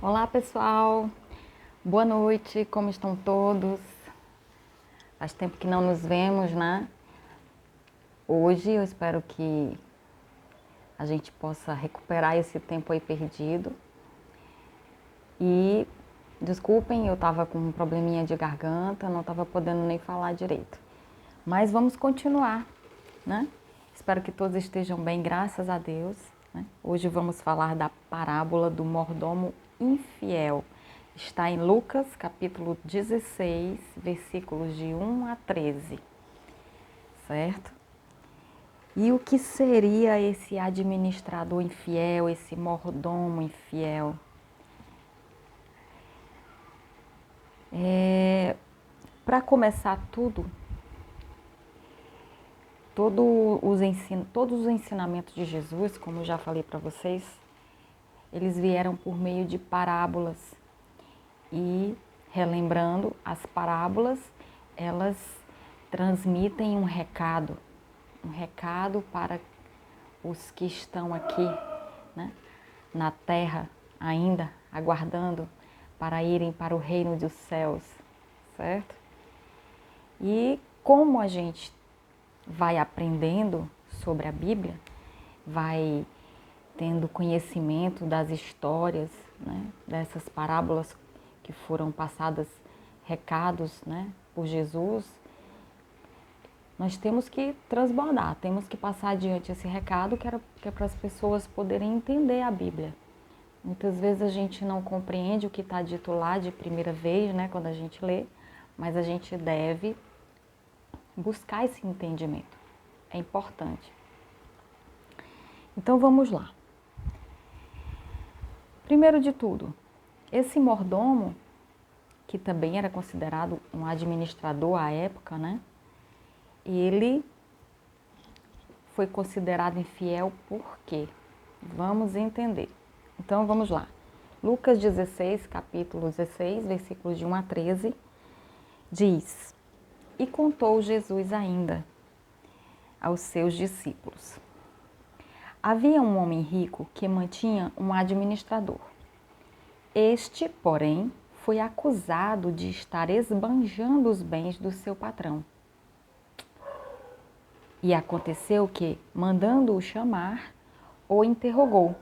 Olá pessoal, boa noite, como estão todos? Faz tempo que não nos vemos, né? Hoje eu espero que a gente possa recuperar esse tempo aí perdido. E desculpem, eu tava com um probleminha de garganta, não tava podendo nem falar direito. Mas vamos continuar, né? Espero que todos estejam bem, graças a Deus, né? Hoje vamos falar da parábola do mordomo infiel. Está em Lucas, capítulo 16, versículos de 1 a 13, certo? E o que seria esse administrador infiel, esse mordomo infiel? Para começar todos os ensinamentos de Jesus, como eu já falei para vocês, eles vieram por meio de parábolas. E, relembrando, as parábolas, elas transmitem um recado para os que estão aqui, né, na terra ainda, aguardando para irem para o reino dos céus, certo? E como a gente vai aprendendo sobre a Bíblia, vai tendo conhecimento das histórias, né, dessas parábolas que foram passadas, recados, né, por Jesus, nós temos que transbordar, temos que passar adiante esse recado que é para as pessoas poderem entender a Bíblia. Muitas vezes a gente não compreende o que está dito lá de primeira vez, né, quando a gente lê, mas a gente deve buscar esse entendimento. É importante. Então vamos lá. Primeiro de tudo, esse mordomo, que também era considerado um administrador à época, né? Ele foi considerado infiel por quê? Vamos entender. Então vamos lá. Lucas 16, capítulo 16, versículos de 1 a 13, diz: E contou Jesus ainda aos seus discípulos. Havia um homem rico que mantinha um administrador. Este, porém, foi acusado de estar esbanjando os bens do seu patrão. E aconteceu que, mandando-o chamar, o interrogou: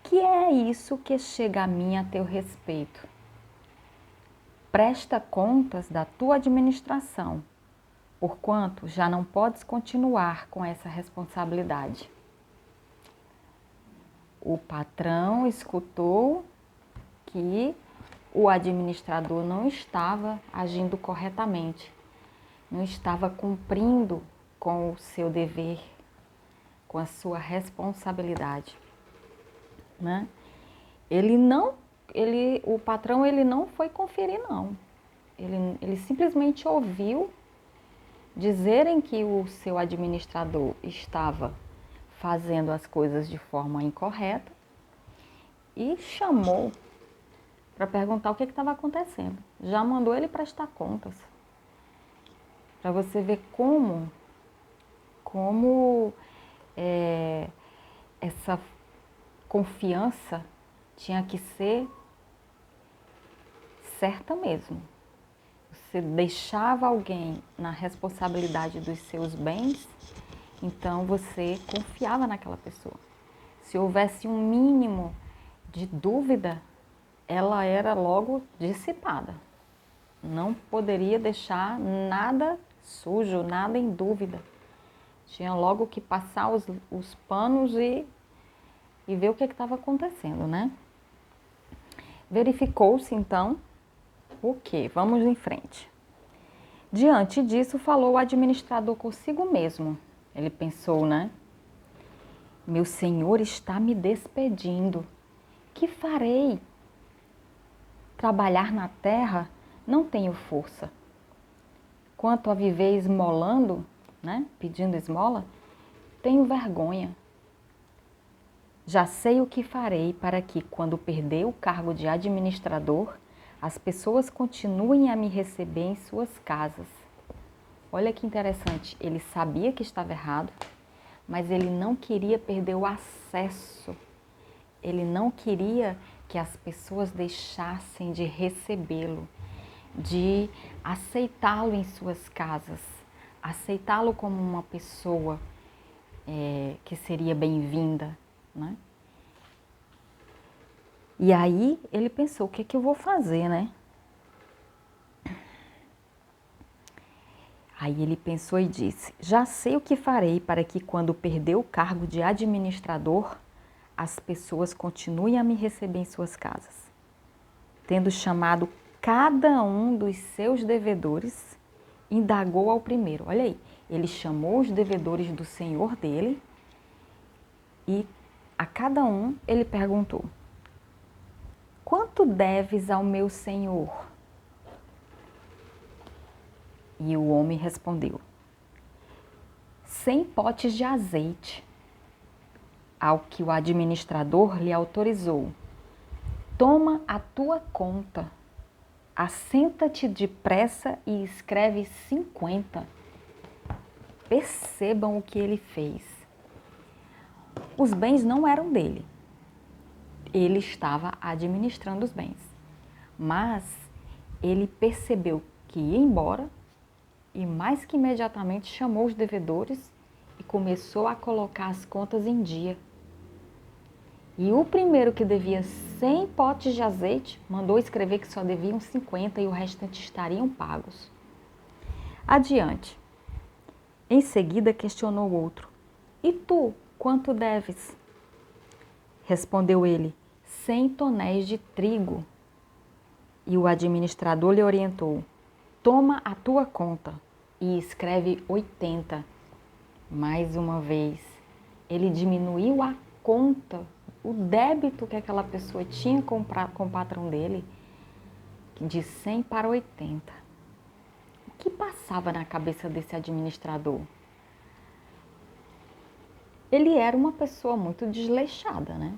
Que é isso que chega a mim a teu respeito? Presta contas da tua administração, porquanto já não podes continuar com essa responsabilidade. O patrão escutou que o administrador não estava agindo corretamente, não estava cumprindo com o seu dever, com a sua responsabilidade, né? O patrão ele não foi conferir não, ele simplesmente ouviu dizerem que o seu administrador estava fazendo as coisas de forma incorreta e chamou para perguntar o que estava acontecendo. Já mandou ele prestar contas. Para você ver como essa confiança tinha que ser certa mesmo. Você deixava alguém na responsabilidade dos seus bens, então você confiava naquela pessoa. Se houvesse um mínimo de dúvida, ela era logo dissipada. Não poderia deixar nada sujo, nada em dúvida. Tinha logo que passar os panos e ver o que estava acontecendo, né? Verificou-se então o quê? Vamos em frente. Diante disso, falou o administrador consigo mesmo. Ele pensou, né? Meu senhor está me despedindo. Que farei? Trabalhar na terra não tenho força. Quanto a viver esmolando, né? Pedindo esmola, tenho vergonha. Já sei o que farei para que, quando perder o cargo de administrador, as pessoas continuem a me receber em suas casas. Olha que interessante, ele sabia que estava errado, mas ele não queria perder o acesso. Ele não queria que as pessoas deixassem de recebê-lo, de aceitá-lo em suas casas, aceitá-lo como uma pessoa que seria bem-vinda, né? E aí ele pensou, o que é que eu vou fazer, né? Aí ele pensou e disse, já sei o que farei para que quando perder o cargo de administrador, as pessoas continuem a me receber em suas casas. Tendo chamado cada um dos seus devedores, indagou ao primeiro. Olha aí, ele chamou os devedores do senhor dele e a cada um ele perguntou, quanto deves ao meu senhor? E o homem respondeu, 100 potes de azeite, ao que o administrador lhe autorizou. Toma a tua conta, assenta-te depressa e escreve 50. Percebam o que ele fez. Os bens não eram dele. Ele estava administrando os bens. Mas ele percebeu que ia embora e mais que imediatamente chamou os devedores e começou a colocar as contas em dia. E o primeiro que devia 100 potes de azeite mandou escrever que só deviam 50 e o restante estariam pagos. Adiante. Em seguida questionou o outro. E tu, quanto deves? Respondeu ele, 100 tonéis de trigo. E o administrador lhe orientou, toma a tua conta e escreve 80. Mais uma vez, ele diminuiu a conta, o débito que aquela pessoa tinha com o patrão dele, de 100 para 80. O que passava na cabeça desse administrador? Ele era uma pessoa muito desleixada, né?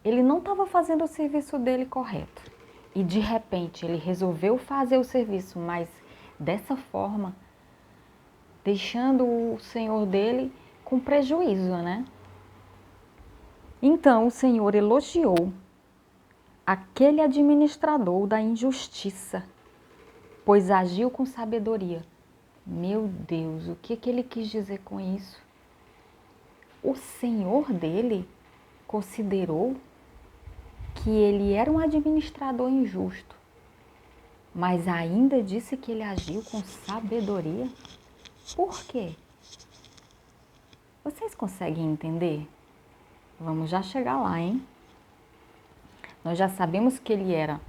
Ele não estava fazendo o serviço dele correto. E de repente ele resolveu fazer o serviço, mas dessa forma, deixando o senhor dele com prejuízo, né? Então o Senhor elogiou aquele administrador da injustiça, pois agiu com sabedoria. Meu Deus, o que ele quis dizer com isso? O Senhor dele considerou que ele era um administrador injusto, mas ainda disse que ele agiu com sabedoria. Por quê? Vocês conseguem entender? Vamos já chegar lá, hein? Nós já sabemos que ele era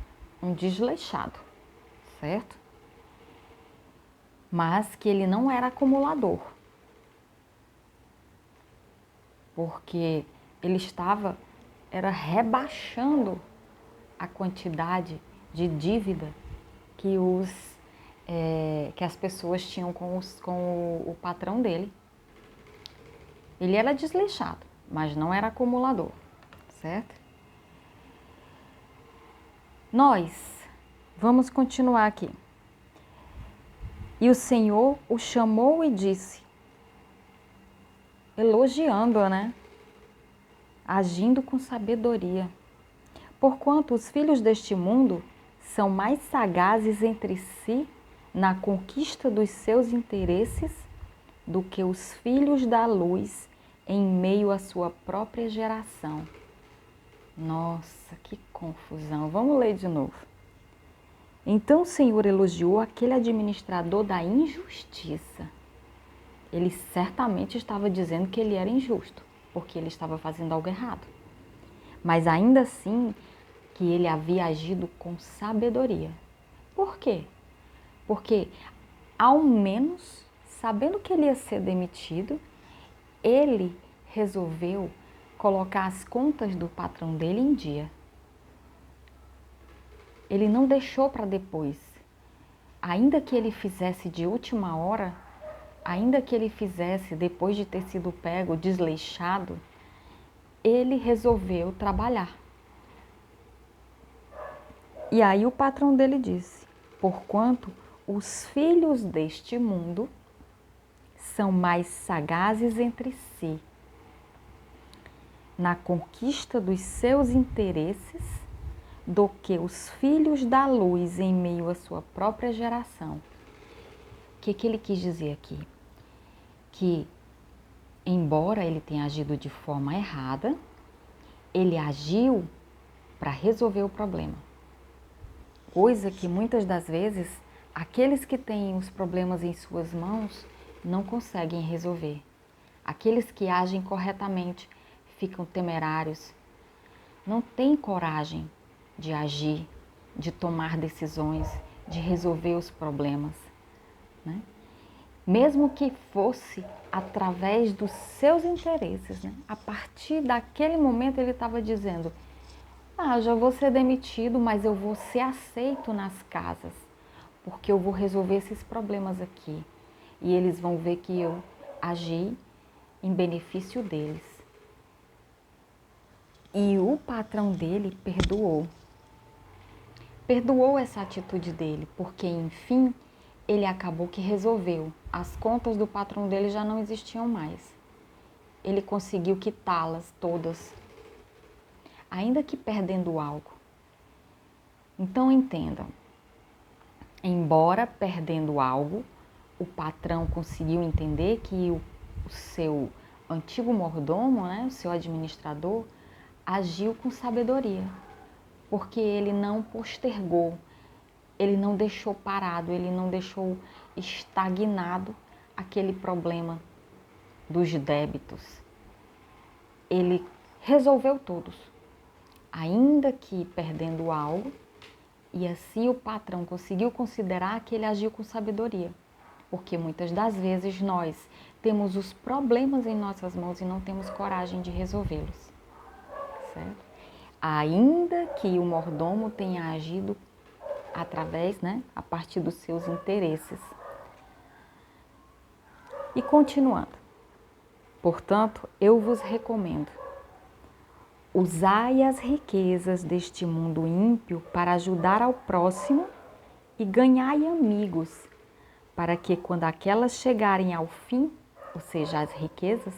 um desleixado, certo? Mas que ele não era acumulador. Porque ele era rebaixando a quantidade de dívida que as pessoas tinham com o patrão dele. Ele era desleixado, mas não era acumulador, certo? Nós vamos continuar aqui. E o Senhor o chamou e disse, elogiando, né? Agindo com sabedoria. Porquanto os filhos deste mundo são mais sagazes entre si na conquista dos seus interesses do que os filhos da luz em meio à sua própria geração. Nossa, que confusão. Vamos ler de novo. Então o Senhor elogiou aquele administrador da injustiça. Ele certamente estava dizendo que ele era injusto, porque ele estava fazendo algo errado. Mas ainda assim, que ele havia agido com sabedoria. Por quê? Porque, ao menos, sabendo que ele ia ser demitido, ele resolveu colocar as contas do patrão dele em dia. Ele não deixou para depois. Ainda que ele fizesse de última hora, ainda que ele fizesse depois de ter sido pego, desleixado, ele resolveu trabalhar. E aí o patrão dele disse, porquanto os filhos deste mundo são mais sagazes entre si na conquista dos seus interesses do que os filhos da luz em meio à sua própria geração. O que ele quis dizer aqui? Que, embora ele tenha agido de forma errada, ele agiu para resolver o problema. Coisa que muitas das vezes aqueles que têm os problemas em suas mãos não conseguem resolver. Aqueles que agem corretamente ficam temerários, não têm coragem de agir, de tomar decisões, de resolver os problemas, né? Mesmo que fosse através dos seus interesses, né? A partir daquele momento ele estava dizendo: já vou ser demitido, mas eu vou ser aceito nas casas, porque eu vou resolver esses problemas aqui. E eles vão ver que eu agi em benefício deles. E o patrão dele perdoou. Perdoou essa atitude dele, porque enfim ele acabou que resolveu. As contas do patrão dele já não existiam mais. Ele conseguiu quitá-las todas, ainda que perdendo algo. Então entendam, embora perdendo algo, o patrão conseguiu entender que o seu antigo mordomo, né, o seu administrador, agiu com sabedoria, porque ele não postergou, ele não deixou parado, ele não deixou estagnado aquele problema dos débitos. Ele resolveu todos, ainda que perdendo algo, e assim o patrão conseguiu considerar que ele agiu com sabedoria, porque muitas das vezes nós temos os problemas em nossas mãos e não temos coragem de resolvê-los, certo? Ainda que o mordomo tenha agido através, né, a partir dos seus interesses. E continuando, portanto, eu vos recomendo: usai as riquezas deste mundo ímpio para ajudar ao próximo e ganhai amigos, para que quando aquelas chegarem ao fim, ou seja, as riquezas,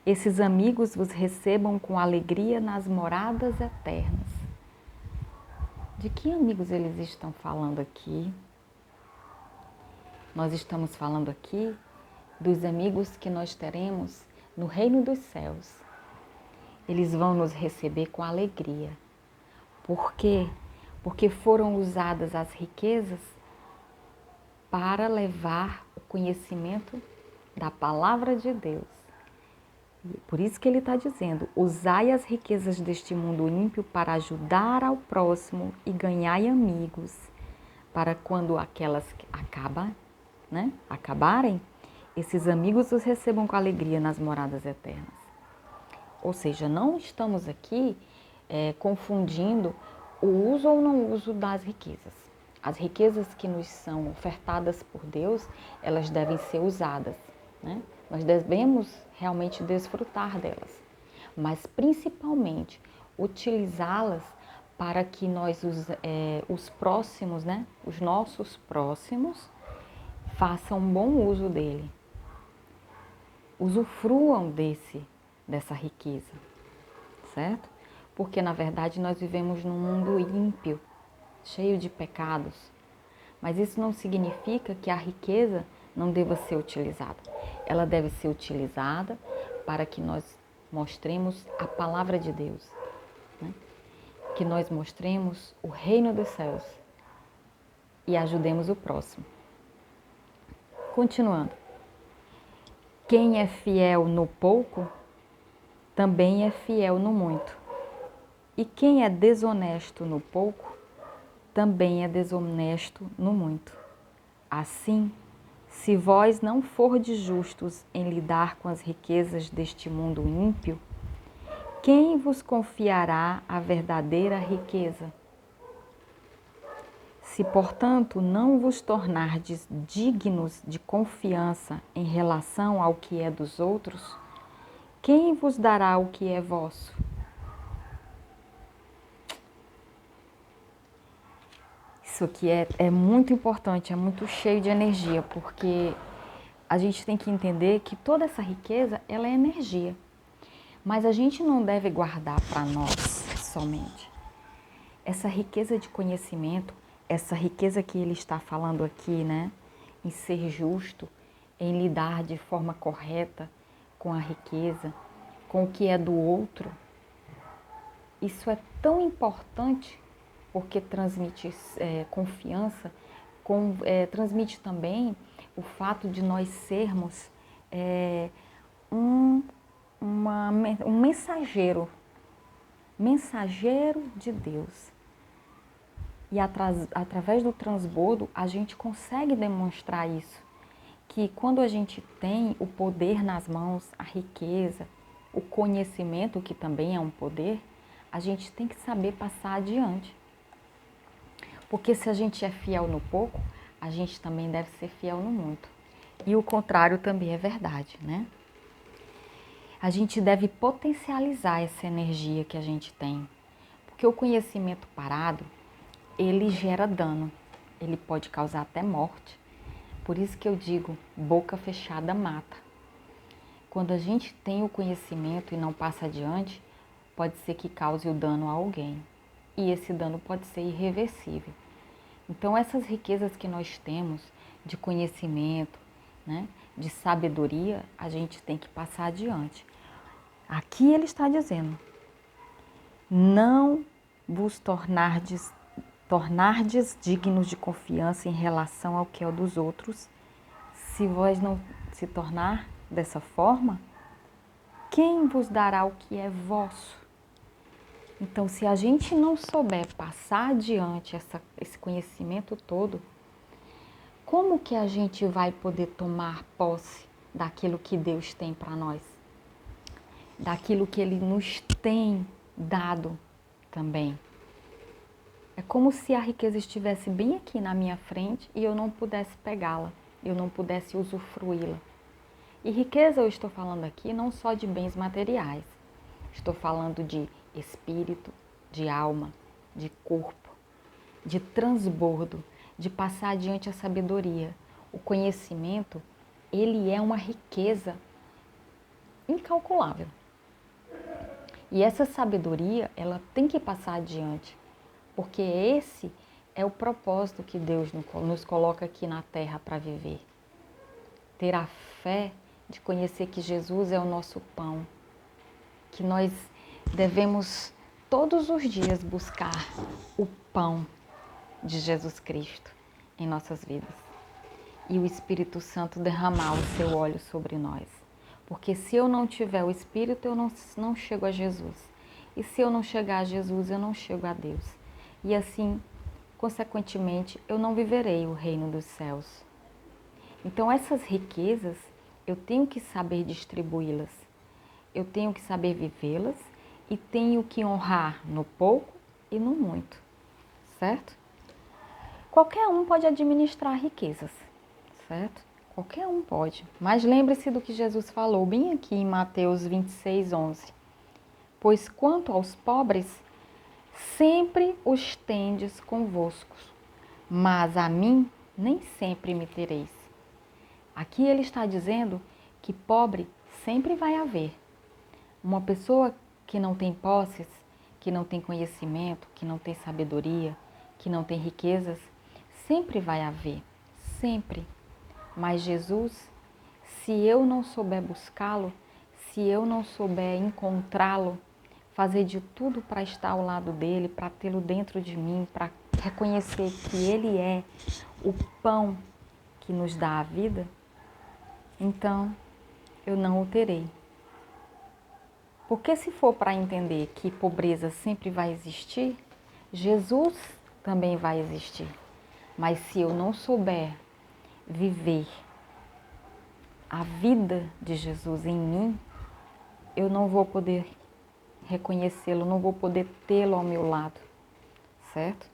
esses amigos vos recebam com alegria nas moradas eternas. De que amigos eles estão falando aqui? Nós estamos falando aqui dos amigos que nós teremos no reino dos céus. Eles vão nos receber com alegria. Por quê? Porque foram usadas as riquezas para levar o conhecimento da palavra de Deus. Por isso que ele está dizendo: usai as riquezas deste mundo ímpio para ajudar ao próximo e ganhai amigos, para quando aquelas acabarem, esses amigos os recebam com alegria nas moradas eternas. Ou seja, não estamos aqui confundindo o uso ou não uso das riquezas. As riquezas que nos são ofertadas por Deus, elas devem ser usadas, né? Nós devemos realmente desfrutar delas, mas principalmente utilizá-las para que nós, os próximos, né, os nossos próximos, façam um bom uso dele, usufruam dessa riqueza, certo? Porque na verdade nós vivemos num mundo ímpio, cheio de pecados, mas isso não significa que a riqueza não deva ser utilizada. Ela deve ser utilizada para que nós mostremos a palavra de Deus, né? Que nós mostremos o reino dos céus e ajudemos o próximo. Continuando. Quem é fiel no pouco, também é fiel no muito. E quem é desonesto no pouco, também é desonesto no muito. Assim, se vós não fordes justos em lidar com as riquezas deste mundo ímpio, quem vos confiará a verdadeira riqueza? Se, portanto, não vos tornardes dignos de confiança em relação ao que é dos outros, quem vos dará o que é vosso? Isso aqui é muito importante, é muito cheio de energia, porque a gente tem que entender que toda essa riqueza, ela é energia. Mas a gente não deve guardar para nós somente. essa riqueza de conhecimento, essa riqueza que ele está falando aqui, né? Em ser justo, em lidar de forma correta com a riqueza, com o que é do outro. Isso é tão importante porque transmite confiança, transmite também o fato de nós sermos um mensageiro de Deus. E através do transbordo a gente consegue demonstrar isso, que quando a gente tem o poder nas mãos, a riqueza, o conhecimento, que também é um poder, a gente tem que saber passar adiante. Porque se a gente é fiel no pouco, a gente também deve ser fiel no muito. E o contrário também é verdade, né? A gente deve potencializar essa energia que a gente tem. Porque o conhecimento parado, ele gera dano. Ele pode causar até morte. Por isso que eu digo, boca fechada mata. Quando a gente tem o conhecimento e não passa adiante, pode ser que cause o dano a alguém. E esse dano pode ser irreversível. Então essas riquezas que nós temos de conhecimento, né, de sabedoria, a gente tem que passar adiante. Aqui ele está dizendo, não vos tornardes dignos de confiança em relação ao que é o dos outros. Se vós não se tornar dessa forma, quem vos dará o que é vosso? Então, se a gente não souber passar adiante esse conhecimento todo, como que a gente vai poder tomar posse daquilo que Deus tem para nós? Daquilo que Ele nos tem dado também. É como se a riqueza estivesse bem aqui na minha frente e eu não pudesse pegá-la, eu não pudesse usufruí-la. E riqueza eu estou falando aqui não só de bens materiais, estou falando de espírito, de alma, de corpo, de transbordo, de passar adiante a sabedoria. O conhecimento, ele é uma riqueza incalculável. E essa sabedoria, ela tem que passar adiante, porque esse é o propósito que Deus nos coloca aqui na terra para viver. Ter a fé de conhecer que Jesus é o nosso pão, que nós devemos todos os dias buscar o pão de Jesus Cristo em nossas vidas e o Espírito Santo derramar o seu óleo sobre nós. Porque se eu não tiver o Espírito, eu não chego a Jesus. E se eu não chegar a Jesus, eu não chego a Deus. E assim, consequentemente, eu não viverei o reino dos céus. Então essas riquezas, eu tenho que saber distribuí-las. Eu tenho que saber vivê-las e tenho que honrar no pouco e no muito, certo? Qualquer um pode administrar riquezas, certo? Qualquer um pode. Mas lembre-se do que Jesus falou bem aqui em Mateus 26:11. Pois quanto aos pobres, sempre os tendes convosco, mas a mim nem sempre me tereis. Aqui ele está dizendo que pobre sempre vai haver. Uma pessoa que não tem posses, que não tem conhecimento, que não tem sabedoria, que não tem riquezas, sempre vai haver, sempre. Mas Jesus, se eu não souber buscá-lo, se eu não souber encontrá-lo, fazer de tudo para estar ao lado dele, para tê-lo dentro de mim, para reconhecer que ele é o pão que nos dá a vida, então eu não o terei. Porque se for para entender que pobreza sempre vai existir, Jesus também vai existir. Mas se eu não souber viver a vida de Jesus em mim, eu não vou poder reconhecê-lo, não vou poder tê-lo ao meu lado, certo?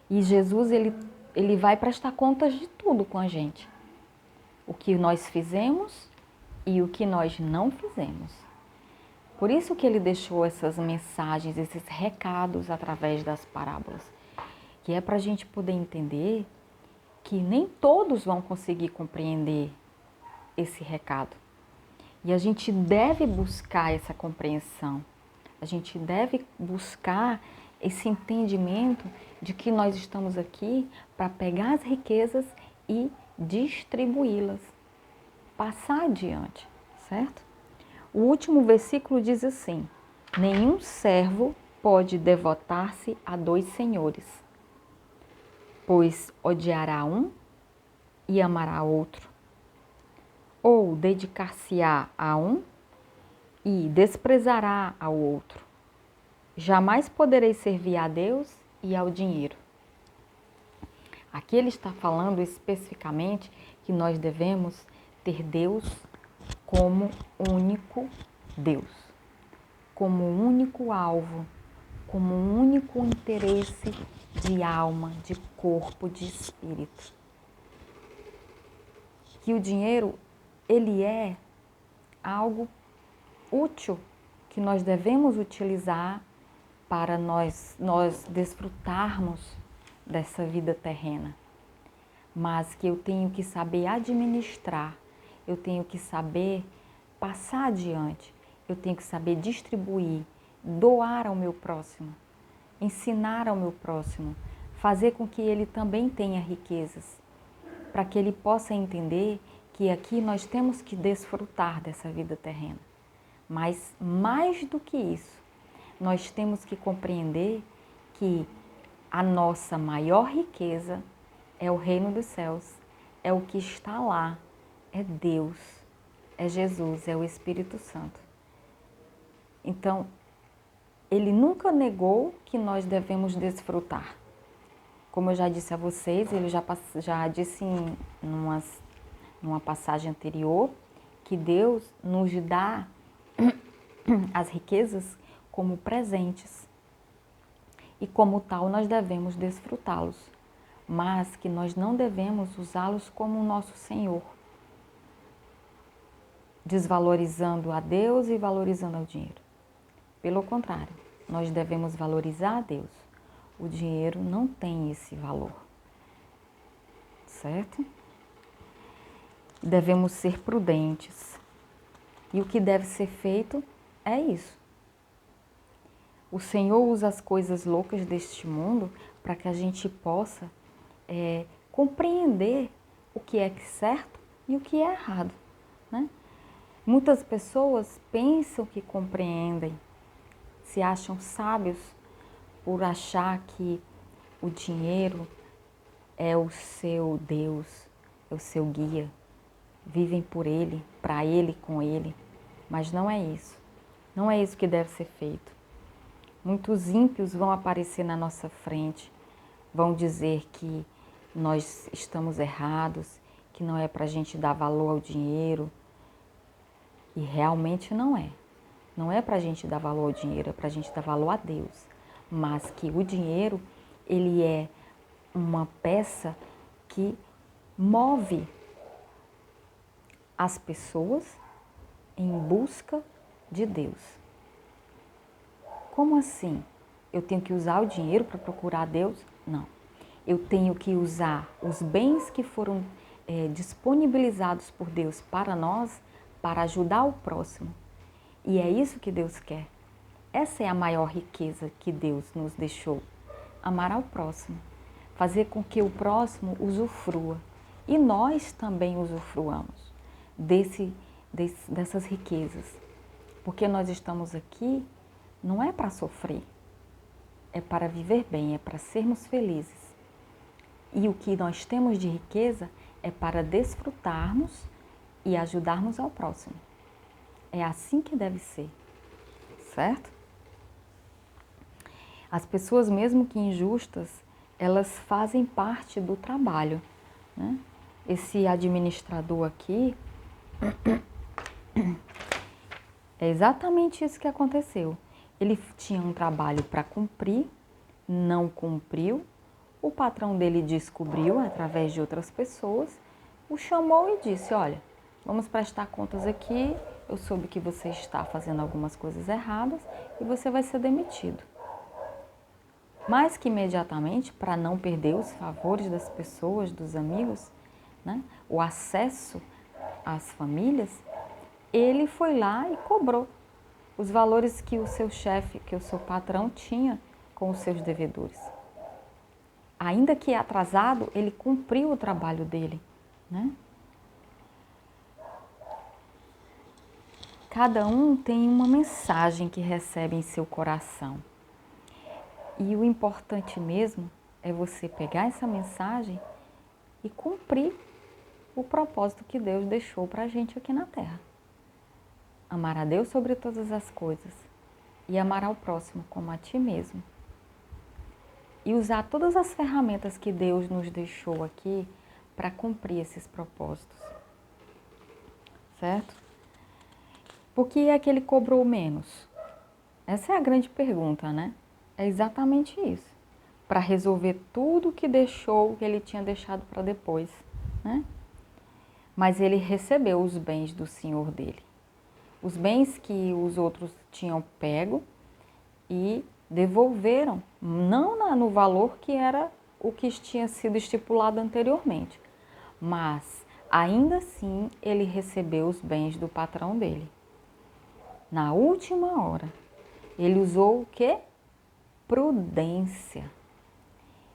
E Jesus, ele vai prestar contas de tudo com a gente. O que nós fizemos e o que nós não fizemos. Por isso que ele deixou essas mensagens, esses recados através das parábolas, que é para a gente poder entender que nem todos vão conseguir compreender esse recado. E a gente deve buscar essa compreensão, a gente deve buscar esse entendimento de que nós estamos aqui para pegar as riquezas e distribuí-las, passar adiante, certo? O último versículo diz assim: nenhum servo pode devotar-se a dois senhores, pois odiará um e amará outro, ou dedicar-se-á a um e desprezará ao outro. Jamais podereis servir a Deus e ao dinheiro. Aqui ele está falando especificamente que nós devemos ter Deus como único Deus, como único alvo, como único interesse de alma, de corpo, de espírito. Que o dinheiro, ele é algo útil que nós devemos utilizar para nós desfrutarmos dessa vida terrena, mas que eu tenho que saber administrar, eu tenho que saber passar adiante, eu tenho que saber distribuir, doar ao meu próximo, ensinar ao meu próximo, fazer com que ele também tenha riquezas, para que ele possa entender que aqui nós temos que desfrutar dessa vida terrena. Mas mais do que isso, nós temos que compreender que a nossa maior riqueza é o reino dos céus, é o que está lá, é Deus, é Jesus, é o Espírito Santo. Então, ele nunca negou que nós devemos desfrutar. Como eu já disse a vocês, ele já disse em numa passagem anterior, que Deus nos dá as riquezas como presentes. E como tal, nós devemos desfrutá-los, mas que nós não devemos usá-los como nosso Senhor, desvalorizando a Deus e valorizando o dinheiro. Pelo contrário, nós devemos valorizar a Deus. O dinheiro não tem esse valor, certo? Devemos ser prudentes. E o que deve ser feito é isso. O Senhor usa as coisas loucas deste mundo para que a gente possa compreender o que é certo e o que é errado, né? Muitas pessoas pensam que compreendem, se acham sábios por achar que o dinheiro é o seu Deus, é o seu guia. Vivem por ele, para ele, com ele. Mas não é isso. Não é isso que deve ser feito. Muitos ímpios vão aparecer na nossa frente, vão dizer que nós estamos errados, que não é para a gente dar valor ao dinheiro. E realmente não é. Não é para a gente dar valor ao dinheiro, é para a gente dar valor a Deus. Mas que o dinheiro, ele é uma peça que move as pessoas em busca de Deus. Como assim? Eu tenho que usar o dinheiro para procurar Deus? Não. Eu tenho que usar os bens que foram disponibilizados por Deus para nós, para ajudar o próximo. E é isso que Deus quer. Essa é a maior riqueza que Deus nos deixou. Amar ao próximo. Fazer com que o próximo usufrua. E nós também usufruamos dessas riquezas. Porque nós estamos aqui não é para sofrer, é para viver bem, é para sermos felizes. E o que nós temos de riqueza é para desfrutarmos e ajudarmos ao próximo. É assim que deve ser, certo? As pessoas, mesmo que injustas, elas fazem parte do trabalho, né? Esse administrador aqui, é exatamente isso que aconteceu. Ele tinha um trabalho para cumprir, não cumpriu, o patrão dele descobriu através de outras pessoas, o chamou e disse: olha, vamos prestar contas aqui, eu soube que você está fazendo algumas coisas erradas e você vai ser demitido. Mas que imediatamente, para não perder os favores das pessoas, dos amigos, né, o acesso às famílias, ele foi lá e cobrou os valores que o seu chefe, que o seu patrão tinha com os seus devedores. Ainda que atrasado, ele cumpriu o trabalho dele, né? Cada um tem uma mensagem que recebe em seu coração. E o importante mesmo é você pegar essa mensagem e cumprir o propósito que Deus deixou para a gente aqui na Terra. Amar a Deus sobre todas as coisas e amar ao próximo como a ti mesmo. E usar todas as ferramentas que Deus nos deixou aqui para cumprir esses propósitos. Certo? Por que é que ele cobrou menos? Essa é a grande pergunta, né? É exatamente isso. Para resolver tudo que ele tinha deixado para depois, né? Mas ele recebeu os bens do senhor dele. Os bens que os outros tinham pego e devolveram, não no valor que era o que tinha sido estipulado anteriormente, mas ainda assim ele recebeu os bens do patrão dele. Na última hora, ele usou o quê? Prudência.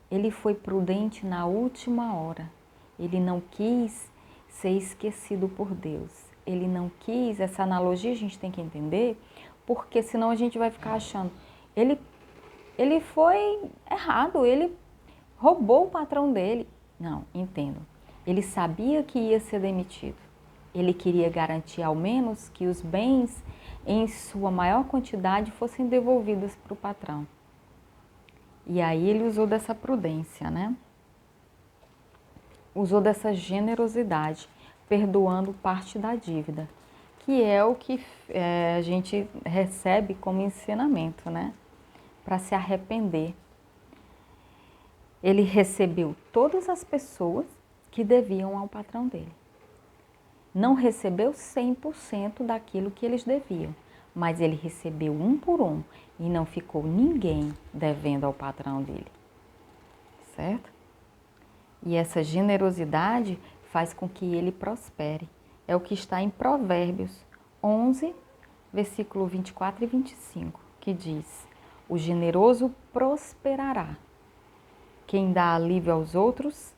Ele foi prudente na última hora. Ele não quis ser esquecido por Deus. Ele não quis, essa analogia a gente tem que entender, porque senão a gente vai ficar achando, ele foi errado, ele roubou o patrão dele. Não, entendo. Ele sabia que ia ser demitido. Ele queria garantir ao menos que os bens em sua maior quantidade fossem devolvidos para o patrão. E aí ele usou dessa prudência, né? Usou dessa generosidade, perdoando parte da dívida, que é o que a gente recebe como ensinamento, né? Para se arrepender. Ele recebeu todas as pessoas que deviam ao patrão dele. Não recebeu 100% daquilo que eles deviam, mas ele recebeu um por um e não ficou ninguém devendo ao patrão dele, certo? E essa generosidade faz com que ele prospere. É o que está em Provérbios 11, versículo 24 e 25, que diz: o generoso prosperará. Quem dá alívio aos outros,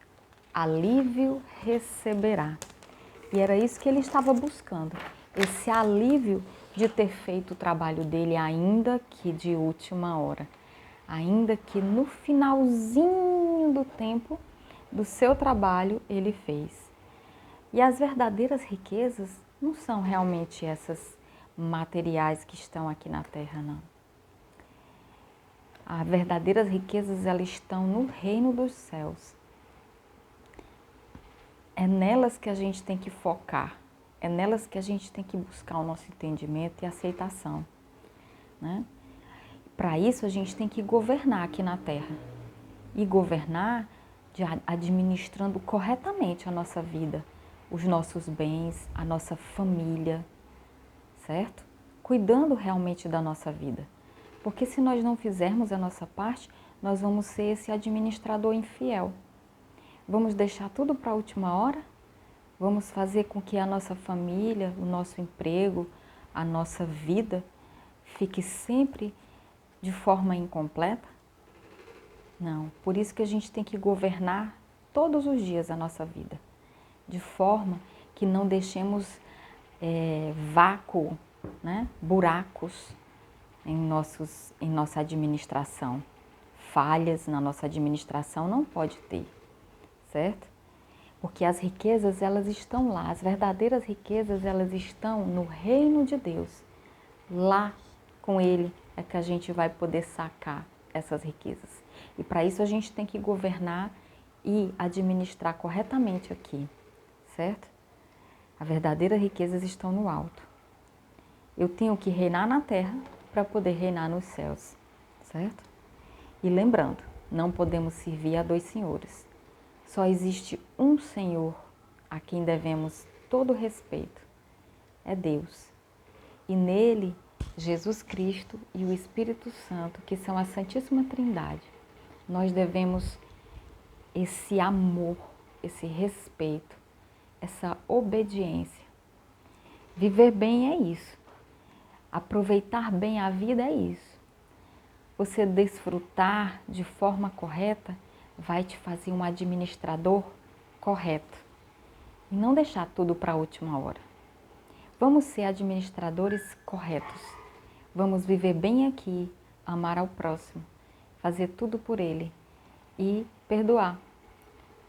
alívio receberá. E era isso que ele estava buscando, esse alívio de ter feito o trabalho dele ainda que de última hora, ainda que no finalzinho do tempo do seu trabalho ele fez. E as verdadeiras riquezas não são realmente essas materiais que estão aqui na Terra, não. As verdadeiras riquezas, elas estão no reino dos céus. É nelas que a gente tem que focar, é nelas que a gente tem que buscar o nosso entendimento e aceitação, né? Para isso a gente tem que governar aqui na Terra e governar administrando corretamente a nossa vida, os nossos bens, a nossa família, certo? Cuidando realmente da nossa vida, porque se nós não fizermos a nossa parte, nós vamos ser esse administrador infiel. Vamos deixar tudo para a última hora? Vamos fazer com que a nossa família, o nosso emprego, a nossa vida fique sempre de forma incompleta? Não. Por isso que a gente tem que governar todos os dias a nossa vida, de forma que não deixemos vácuo, né? Buracos em nossa administração. Falhas na nossa administração não pode ter. Certo? Porque as riquezas, elas estão lá, as verdadeiras riquezas, elas estão no reino de Deus. Lá com Ele é que a gente vai poder sacar essas riquezas. E para isso a gente tem que governar e administrar corretamente aqui, certo? As verdadeiras riquezas estão no alto. Eu tenho que reinar na terra para poder reinar nos céus, certo? E lembrando, não podemos servir a dois senhores. Só existe um Senhor a quem devemos todo respeito. É Deus. E nele, Jesus Cristo e o Espírito Santo, que são a Santíssima Trindade, nós devemos esse amor, esse respeito, essa obediência. Viver bem é isso. Aproveitar bem a vida é isso. você desfrutar de forma correta vai te fazer um administrador correto. E não deixar tudo para a última hora. Vamos ser administradores corretos. Vamos viver bem aqui, amar ao próximo, fazer tudo por ele e perdoar.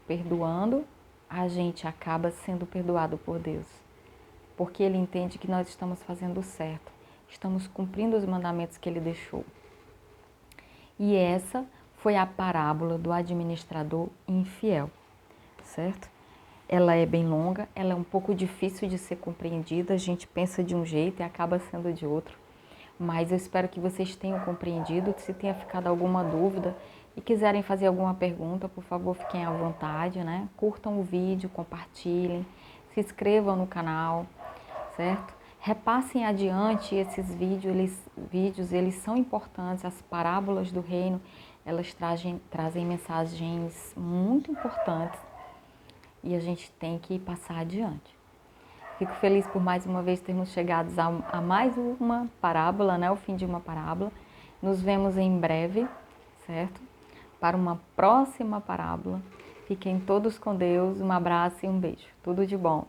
Perdoando, a gente acaba sendo perdoado por Deus, porque Ele entende que nós estamos fazendo o certo, estamos cumprindo os mandamentos que Ele deixou. E essa foi a parábola do administrador infiel, certo? Ela é bem longa, ela é um pouco difícil de ser compreendida, a gente pensa de um jeito e acaba sendo de outro. Mas eu espero que vocês tenham compreendido, se tenha ficado alguma dúvida e quiserem fazer alguma pergunta, por favor, fiquem à vontade, né? Curtam o vídeo, compartilhem, se inscrevam no canal, certo? Repassem adiante esses vídeos, eles são importantes, as parábolas do reino, elas trazem mensagens muito importantes e a gente tem que passar adiante. Fico feliz por mais uma vez termos chegado a mais uma parábola, né? O fim de uma parábola. Nos vemos em breve, certo? Para uma próxima parábola. Fiquem todos com Deus. Um abraço e um beijo. Tudo de bom.